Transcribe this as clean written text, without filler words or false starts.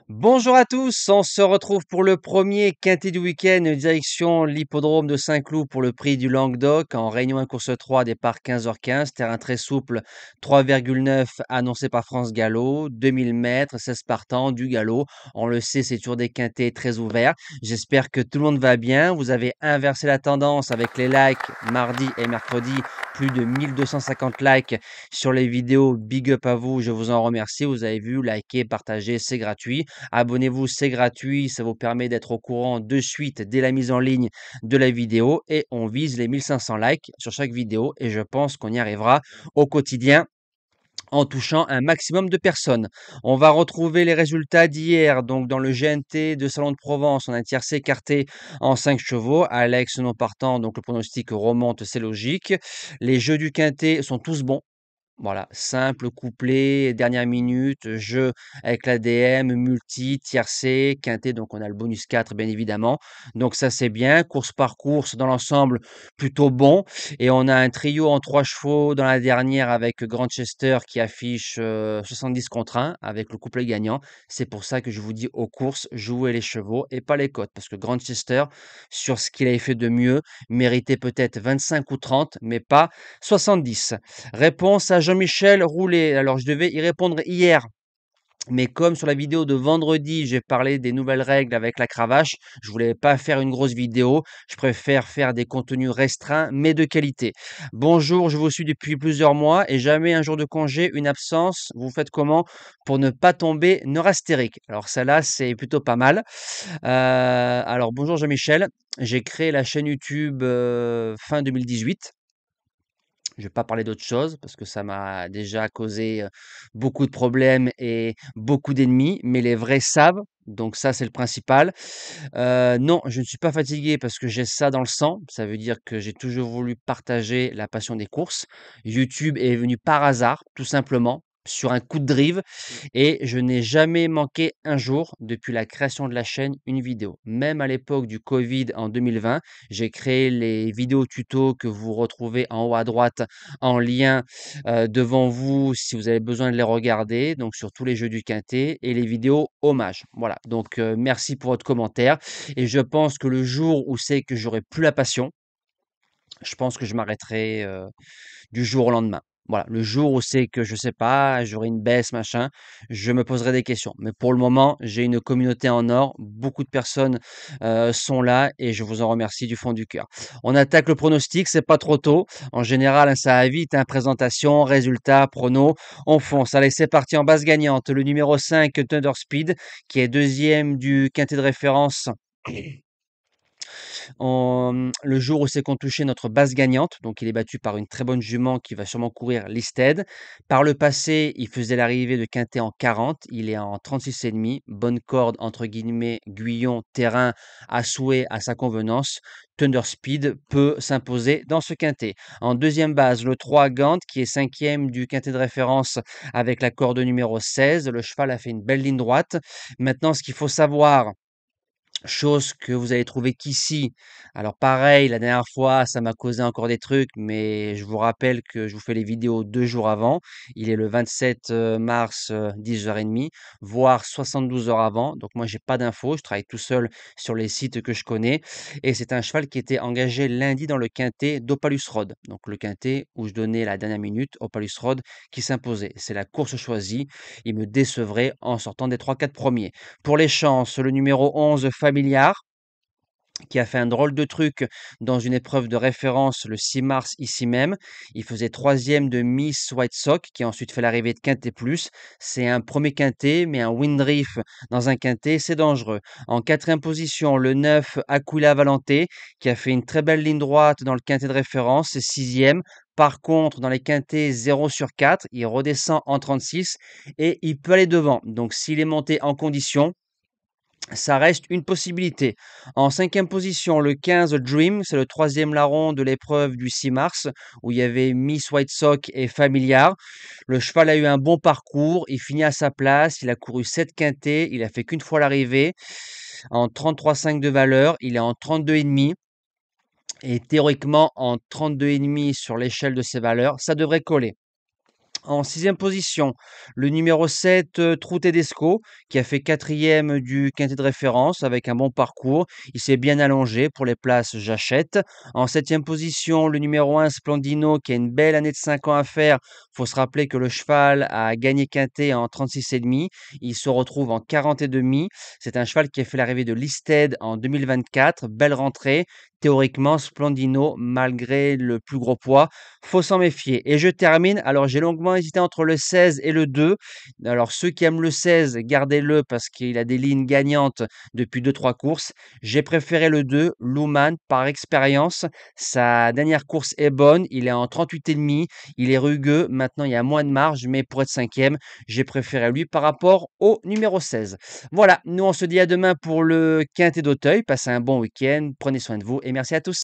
Bonjour à tous, on se retrouve pour le premier quintet du week-end, direction l'hippodrome de Saint-Cloud pour le prix du Languedoc en Réunion 1 course 3, départ 15h15, terrain très souple, 3,9 annoncé par France Gallo, 2000 mètres, 16 partants, du galop. On le sait, c'est toujours des quintets très ouverts. J'espère que tout le monde va bien. Vous avez inversé la tendance avec les likes mardi et mercredi, plus de 1250 likes sur les vidéos. Big up à vous, je vous en remercie. Vous avez vu, liker, partager, c'est gratuit. Abonnez-vous, c'est gratuit, ça vous permet d'être au courant de suite dès la mise en ligne de la vidéo et on vise les 1500 likes sur chaque vidéo et je pense qu'on y arrivera au quotidien en touchant un maximum de personnes. On va retrouver les résultats d'hier, donc dans le GNT de Salon de Provence, on a un tiercé écarté en 5 chevaux, Alex non partant, donc le pronostic remonte, c'est logique. Les jeux du quintet sont tous bons. Voilà, simple, couplet, dernière minute, jeu avec l'ADM, multi, tiercé, quintet, donc on a le bonus 4 bien évidemment. Donc ça c'est bien, course par course dans l'ensemble plutôt bon. Et on a un trio en 3 chevaux dans la dernière avec Grandchester qui affiche 70 contre 1 avec le couplet gagnant. C'est pour ça que je vous dis aux courses, jouez les chevaux et pas les cotes. Parce que Grandchester, sur ce qu'il avait fait de mieux, méritait peut-être 25 ou 30, mais pas 70. Réponse à Jean-Michel Roulet. Alors, je devais y répondre hier, mais comme sur la vidéo de vendredi, j'ai parlé des nouvelles règles avec la cravache, je voulais pas faire une grosse vidéo. Je préfère faire des contenus restreints, mais de qualité. Bonjour, je vous suis depuis plusieurs mois et jamais un jour de congé, une absence. Vous faites comment pour ne pas tomber neurastérique? Alors, celle-là, c'est plutôt pas mal. Alors, bonjour Jean-Michel. J'ai créé la chaîne YouTube fin 2018. Je vais pas parler d'autre chose parce que ça m'a déjà causé, beaucoup de problèmes et beaucoup d'ennemis, mais les vrais savent, donc ça, c'est le principal. Non, je ne suis pas fatigué parce que j'ai ça dans le sang. Ça veut dire que j'ai toujours voulu partager la passion des courses. YouTube est venu par hasard, tout simplement, sur un coup de drive et je n'ai jamais manqué un jour depuis la création de la chaîne, une vidéo. Même à l'époque du Covid en 2020, j'ai créé les vidéos tutos que vous retrouvez en haut à droite en lien, devant vous si vous avez besoin de les regarder, donc sur tous les jeux du quintet et les vidéos hommages. Voilà, donc merci pour votre commentaire et je pense que le jour où c'est que j'aurai plus la passion, je pense que je m'arrêterai, du jour au lendemain. Voilà, le jour où c'est que je sais pas, j'aurai une baisse, machin, je me poserai des questions. Mais pour le moment, j'ai une communauté en or, beaucoup de personnes sont là et je vous en remercie du fond du cœur. On attaque le pronostic, c'est pas trop tôt. En général, hein, ça va vite, hein, présentation, résultats, pronos, on fonce. Allez, c'est parti en base gagnante. Le numéro 5, Thunder Speed, qui est deuxième du quintet de référence le jour où c'est qu'on touchait notre base gagnante, donc il est battu par une très bonne jument qui va sûrement courir Listed. Par le passé, il faisait l'arrivée de Quintet en 40, il est en 36,5, bonne corde entre guillemets, Guyon, terrain à souhait, à sa convenance. Thunder Speed peut s'imposer dans ce quintet. En deuxième base, le 3 Gant qui est cinquième du quintet de référence avec la corde numéro 16. Le cheval a fait une belle ligne droite. Maintenant, ce qu'il faut savoir, chose que vous allez trouver qu'ici. Alors pareil, la dernière fois, ça m'a causé encore des trucs, mais je vous rappelle que je vous fais les vidéos 2 jours avant. Il est le 27 mars, 10h30, voire 72 heures avant. Donc moi, j'ai pas d'infos. Je travaille tout seul sur les sites que je connais. Et c'est un cheval qui était engagé lundi dans le quintet d'Opalus Road. Donc le quintet où je donnais la dernière minute, Opalus Road, qui s'imposait. C'est la course choisie. Il me décevrait en sortant des 3-4 premiers. Pour les chances, le numéro 11, Familiar, qui a fait un drôle de truc dans une épreuve de référence le 6 mars ici même. Il faisait troisième de Miss White Sox, qui a ensuite fait l'arrivée de Quintet Plus. C'est un premier quintet, mais un Windriff dans un quintet, c'est dangereux. En quatrième position, le 9, Aquila Valente, qui a fait une très belle ligne droite dans le quintet de référence, c'est sixième. Par contre, dans les quintets 0 sur 4, il redescend en 36 et il peut aller devant. Donc, s'il est monté en condition, ça reste une possibilité. En cinquième position, le 15 Dream, c'est le troisième larron de l'épreuve du 6 mars, où il y avait Miss White Sox et Familiar. Le cheval a eu un bon parcours, il finit à sa place, il a couru 7 quintets, il a fait qu'une fois l'arrivée, en 33,5 de valeur, il est en 32,5. et théoriquement en 32,5 sur l'échelle de ces valeurs, ça devrait coller. En sixième position, le numéro 7, Trou Tedesco, qui a fait quatrième du quintet de référence avec un bon parcours. Il s'est bien allongé pour les places, j'achète. En septième position, le numéro 1, Splendino, qui a une belle année de 5 ans à faire. Faut se rappeler que le cheval a gagné quintet en 36,5. Il se retrouve en 40,5. C'est un cheval qui a fait l'arrivée de Listed en 2024. Belle rentrée. Théoriquement, Splendino, malgré le plus gros poids, faut s'en méfier. Et je termine. Alors, j'ai longuement hésité entre le 16 et le 2. Alors, ceux qui aiment le 16, gardez-le parce qu'il a des lignes gagnantes depuis deux-trois courses. J'ai préféré le 2, Luman, par expérience. Sa dernière course est bonne. Il est en 38,5. Il est rugueux. Maintenant, il y a moins de marge, mais pour être cinquième, j'ai préféré lui par rapport au numéro 16. Voilà, nous on se dit à demain pour le Quintet d'Auteuil. Passez un bon week-end. Prenez soin de vous et merci à tous.